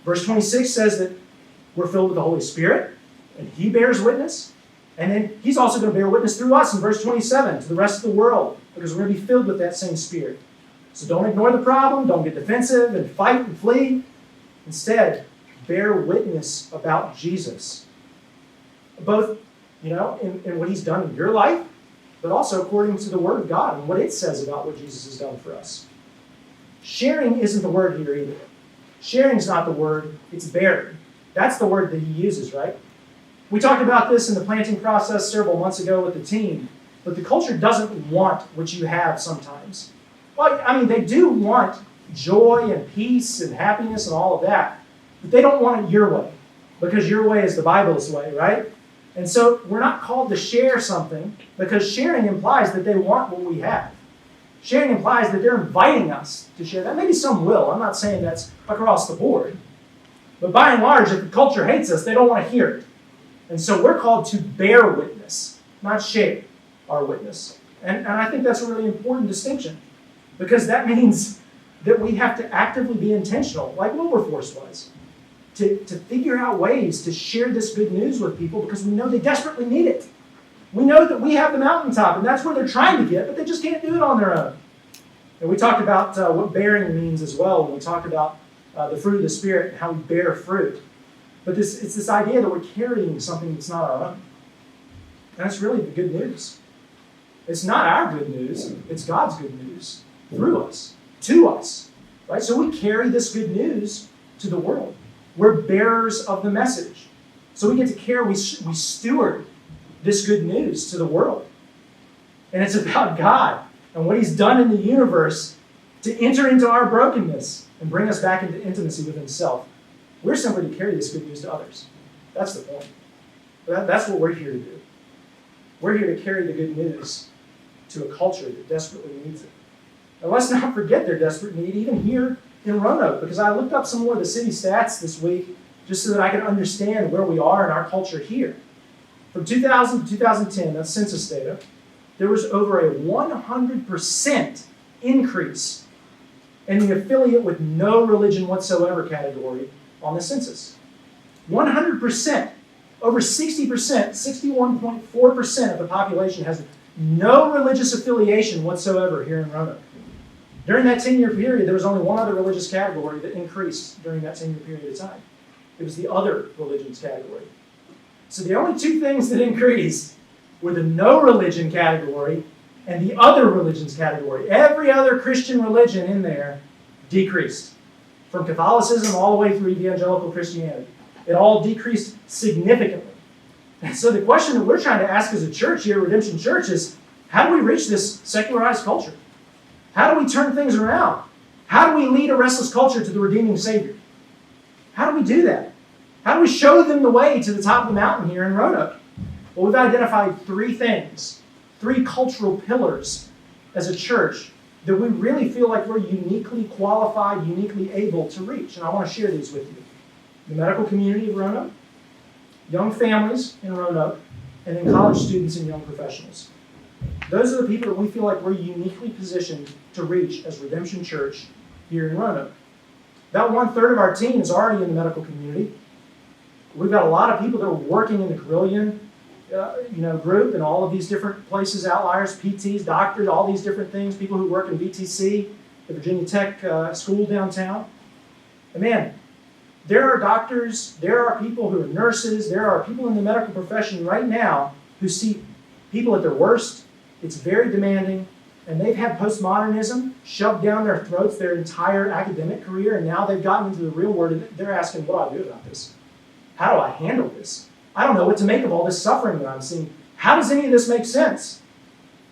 Verse 26 says that we're filled with the Holy Spirit, and He bears witness. And then He's also going to bear witness through us in verse 27 to the rest of the world, because we're going to be filled with that same Spirit. So don't ignore the problem, don't get defensive and fight and flee. Instead, bear witness about Jesus. Both, in what he's done in your life, but also according to the Word of God and what it says about what Jesus has done for us. Sharing isn't the word here either. Sharing's not the word, it's bearing. That's the word that he uses, right? We talked about this in the planting process several months ago with the team, but the culture doesn't want what you have sometimes. Well, they do want joy and peace and happiness and all of that, but they don't want it your way, because your way is the Bible's way, right? And so we're not called to share something, because sharing implies that they want what we have. Sharing implies that they're inviting us to share that. Maybe some will. I'm not saying that's across the board. But by and large, if the culture hates us, they don't want to hear it. And so we're called to bear witness, not share our witness. And I think that's a really important distinction, because that means that we have to actively be intentional, like Wilberforce was, to figure out ways to share this good news with people, because we know they desperately need it. We know that we have the mountaintop, and that's where they're trying to get, but they just can't do it on their own. And we talked about what bearing means as well when we talked about the fruit of the Spirit and how we bear fruit. But it's this idea that we're carrying something that's not our own. And that's really the good news. It's not our good news, it's God's good news through us, to us. Right? So we carry this good news to the world. We're bearers of the message. So we get to care, we steward this good news to the world. And it's about God and what he's done in the universe to enter into our brokenness and bring us back into intimacy with himself. We're simply to carry this good news to others. That's the point. That's what we're here to do. We're here to carry the good news to a culture that desperately needs it. And let's not forget their desperate need, even here in Roanoke, because I looked up some more of the city stats this week just so that I could understand where we are in our culture here. From 2000 to 2010, that's census data, there was over a 100% increase in the affiliate with no religion whatsoever category on the census. 100%. Over 60%, 61.4% of the population has no religious affiliation whatsoever here in Roanoke. During that 10-year period, there was only one other religious category that increased during that 10-year period of time. It was the other religions category. So the only two things that increased were the no religion category and the other religions category. Every other Christian religion in there decreased, from Catholicism all the way through evangelical Christianity. It all decreased significantly. And so the question that we're trying to ask as a church here, Redemption Church, is how do we reach this secularized culture? How do we turn things around? How do we lead a restless culture to the redeeming Savior? How do we do that? How do we show them the way to the top of the mountain here in Roanoke? Well, we've identified three things, three cultural pillars as a church that we really feel like we're uniquely qualified, uniquely able to reach. And I want to share these with you. The medical community of Roanoke, young families in Roanoke, and then college students and young professionals. Those are the people that we feel like we're uniquely positioned to reach as Redemption Church here in Roanoke. About 1/3 of our team is already in the medical community. We've got a lot of people that are working in the Carillion group and all of these different places, outliers, PTs, doctors, all these different things, people who work in VTC, the Virginia Tech school downtown. And man, there are doctors, there are people who are nurses, there are people in the medical profession right now who see people at their worst. It's very demanding, and they've had postmodernism shoved down their throats their entire academic career, and now they've gotten into the real world, and they're asking, what do I do about this? How do I handle this? I don't know what to make of all this suffering that I'm seeing. How does any of this make sense?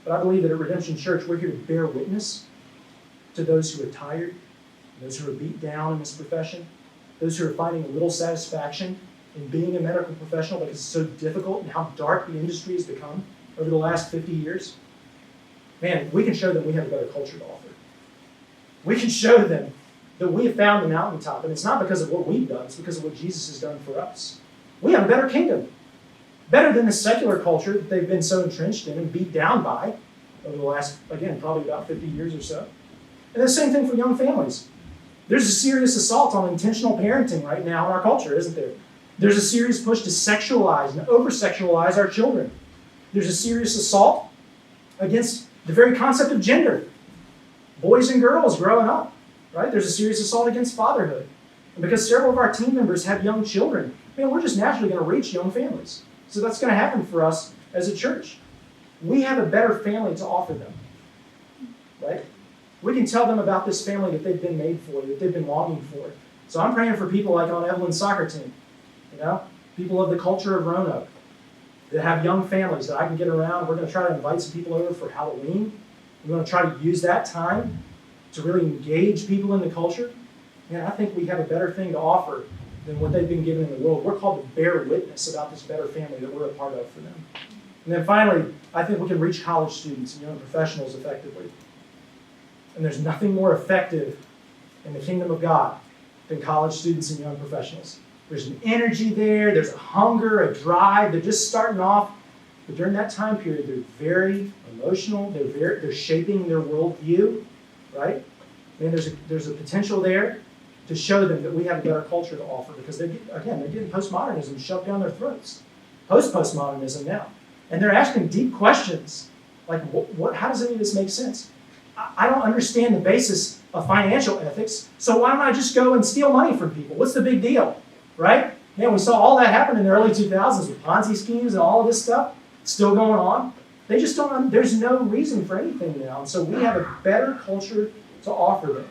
But I believe that at Redemption Church, we're here to bear witness to those who are tired, those who are beat down in this profession, those who are finding a little satisfaction in being a medical professional because it's so difficult and how dark the industry has become over the last 50 years. Man, we can show them we have a better culture to offer. We can show them that we have found the mountaintop, and it's not because of what we've done, it's because of what Jesus has done for us. We have a better kingdom, better than the secular culture that they've been so entrenched in and beat down by over the last, again, probably about 50 years or so. And the same thing for young families. There's a serious assault on intentional parenting right now in our culture, isn't there? There's a serious push to sexualize and over-sexualize our children. There's a serious assault against the very concept of gender. boys and girls growing up, right? There's a serious assault against fatherhood. And because several of our team members have young children, man, we're just naturally going to reach young families. So that's going to happen for us as a church. We have a better family to offer them, right? We can tell them about this family that they've been made for, that they've been longing for. So I'm praying for people like on Evelyn's soccer team, people of the culture of Roanoke that have young families that I can get around. We're going to try to invite some people over for Halloween. We're going to try to use that time to really engage people in the culture. Man, I think we have a better thing to offer than what they've been given in the world. We're called to bear witness about this better family that we're a part of for them. And then finally, I think we can reach college students and young professionals effectively. And there's nothing more effective in the kingdom of God than college students and young professionals. There's an energy there, there's a hunger, a drive. They're just starting off. But during that time period, they're very emotional. They're shaping their worldview, right? And there's a potential there to show them that we have a better culture to offer because they're getting postmodernism shoved down their throats. Postmodernism now. And they're asking deep questions like, how does any of this make sense? I don't understand the basis of financial ethics, so why don't I just go and steal money from people? What's the big deal, right? Man, we saw all that happen in the early 2000s with Ponzi schemes and all of this stuff still going on. They just don't, there's no reason for anything now. And so we have a better culture to offer them.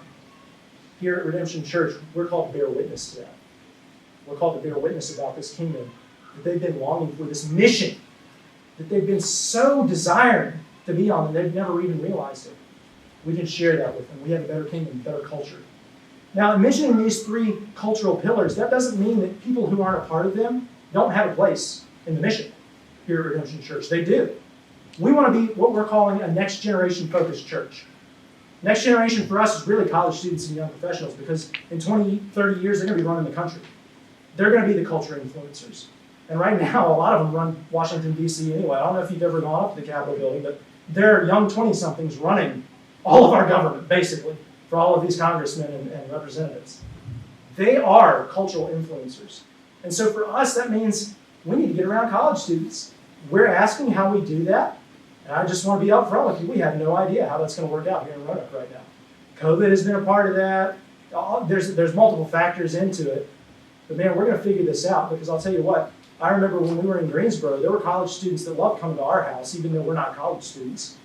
Here at Redemption Church, we're called to bear witness to that. We're called to bear witness about this kingdom that they've been longing for, this mission that they've been so desiring to be on and they've never even realized it. We can share that with them. We have a better kingdom, better culture. Now, in mentioning these three cultural pillars, that doesn't mean that people who aren't a part of them don't have a place in the mission here at Redemption Church. They do. We want to be what we're calling a next generation focused church. Next generation for us is really college students and young professionals because in 20, 30 years, they're going to be running the country. They're going to be the culture influencers. And right now, a lot of them run Washington, D.C. anyway. I don't know if you've ever gone up to the Capitol building, but they're young 20-somethings running all of our government, basically, for all of these congressmen and representatives. They are cultural influencers. And so for us, that means we need to get around college students. We're asking how we do that. And I just want to be upfront with you. We have no idea how that's going to work out here in Roanoke right now. COVID has been a part of that. There's multiple factors into it. But man, we're going to figure this out because I'll tell you what, I remember when we were in Greensboro, there were college students that loved coming to our house, even though we're not college students.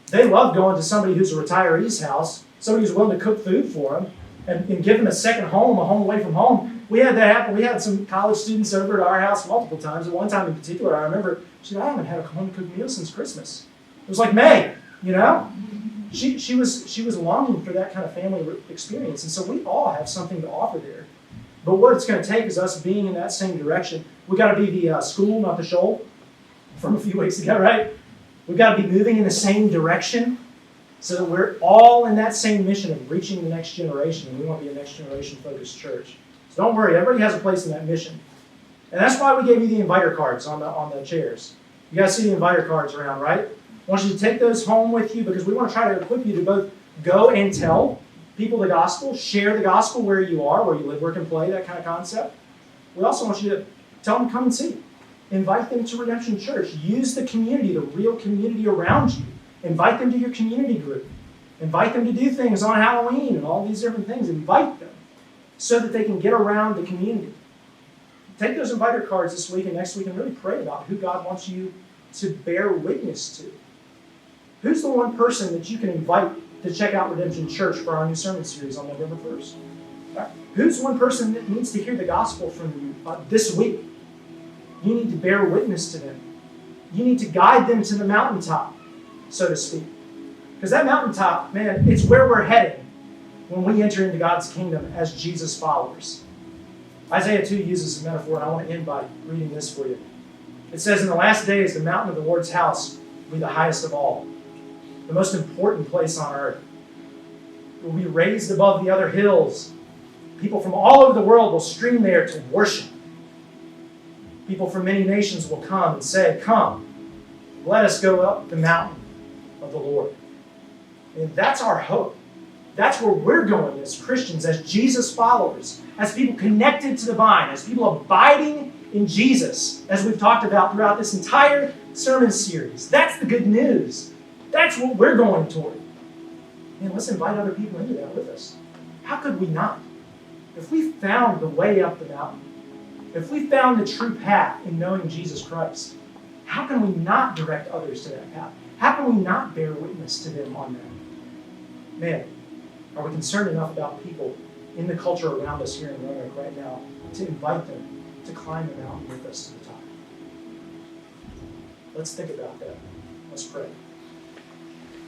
They love going to somebody who's a retiree's house, somebody who's willing to cook food for them, and give them a second home, a home away from home. We had that happen. We had some college students over at our house multiple times. At one time in particular, I remember, she said, I haven't had a home-cooked meal since Christmas. It was like May, She was longing for that kind of family experience. And so we all have something to offer there. But what it's going to take is us being in that same direction. We've got to be the school, not the shoal, from a few weeks ago, right? We've got to be moving in the same direction so that we're all in that same mission of reaching the next generation. And we want to be a next generation focused church. So don't worry, everybody has a place in that mission. And that's why we gave you the inviter cards on the chairs. You guys see the inviter cards around, right? I want you to take those home with you because we want to try to equip you to both go and tell people the gospel, share the gospel where you are, where you live, work, and play, that kind of concept. We also want you to tell them, come and see. Invite them to Redemption Church. Use the community, the real community around you. Invite them to your community group. Invite them to do things on Halloween and all these different things. Invite them so that they can get around the community. Take those inviter cards this week and next week and really pray about who God wants you to bear witness to. Who's the one person that you can invite to check out Redemption Church for our new sermon series on November 1st? Right? Who's one person that needs to hear the gospel from you this week? You need to bear witness to them. You need to guide them to the mountaintop, so to speak. Because that mountaintop, man, it's where we're heading when we enter into God's kingdom as Jesus followers. Isaiah 2 uses a metaphor, and I want to end by reading this for you. It says, in the last days, the mountain of the Lord's house will be the highest of all, the most important place on earth. It will be raised above the other hills. People from all over the world will stream there to worship. People from many nations will come and say, come, let us go up the mountain of the Lord. And that's our hope. That's where we're going as Christians, as Jesus followers, as people connected to the vine, as people abiding in Jesus, as we've talked about throughout this entire sermon series. That's the good news. That's what we're going toward. man, let's invite other people into that with us. How could we not? If we found the way up the mountain, if we found the true path in knowing Jesus Christ, how can we not direct others to that path? How can we not bear witness to them on that? Man, are we concerned enough about people in the culture around us here in Roanoke right now to invite them to climb the mountain with us to the top? Let's think about that. Let's pray.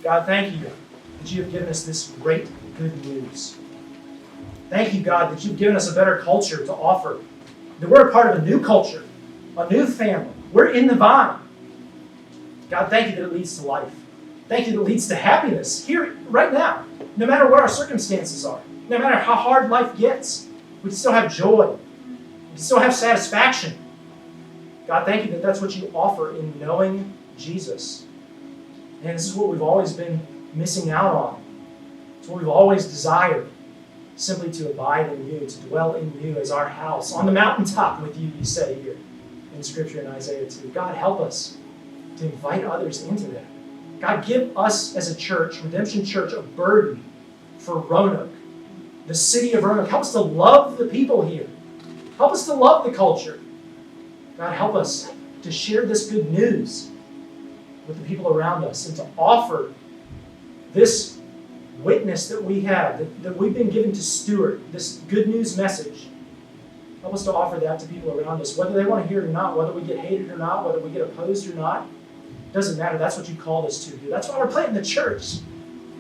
God, thank you that you have given us this great good news. Thank you, God, that you've given us a better culture to offer. That we're a part of a new culture, a new family. We're in the vine. God, thank you that it leads to life. Thank you that it leads to happiness here, right now. No matter what our circumstances are, no matter how hard life gets, we can still have joy. We can still have satisfaction. God, thank you that that's what you offer in knowing Jesus. And this is what we've always been missing out on. It's what we've always desired. Simply to abide in you, to dwell in you as our house, on the mountaintop with you, you say here in Scripture in Isaiah 2. God, help us to invite others into that. God, give us as a church, Redemption Church, a burden for Roanoke, the city of Roanoke. Help us to love the people here. Help us to love the culture. God, help us to share this good news with the people around us and to offer this witness that we have, that we've been given to steward, this good news message. Help us to offer that to people around us, whether they want to hear it or not, whether we get hated or not, whether we get opposed or not. It doesn't matter. That's what you called us to do. That's why we're planting the church.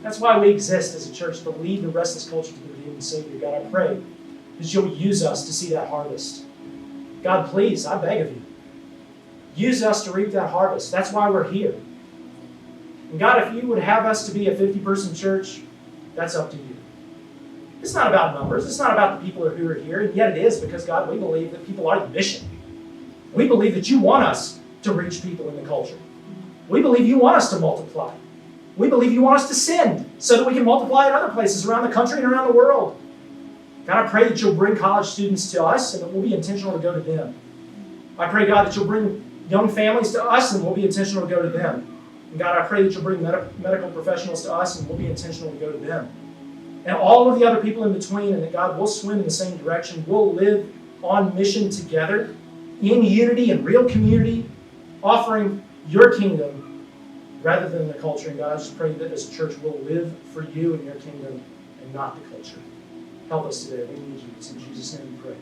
That's why we exist as a church, to lead the rest of this culture to the redeemed Savior. God, I pray that you'll use us to see that harvest. God, please, I beg of you, use us to reap that harvest. That's why we're here. And God, if you would have us to be a 50-person church, that's up to you. It's not about numbers. It's not about the people who are here. And yet it is, because, God, we believe that people are the mission. We believe that you want us to reach people in the culture. We believe you want us to multiply. We believe you want us to send so that we can multiply in other places around the country and around the world. God, I pray that you'll bring college students to us and that we'll be intentional to go to them. I pray, God, that you'll bring young families to us and we'll be intentional to go to them. And God, I pray that you'll bring medical professionals to us and we'll be intentional to go to them. And all of the other people in between, and that, God, we'll swim in the same direction. We'll live on mission together in unity and real community, offering your kingdom rather than the culture. And God, I just pray that as a church we'll live for you and your kingdom and not the culture. Help us today. We need you. It's in Jesus' name we pray.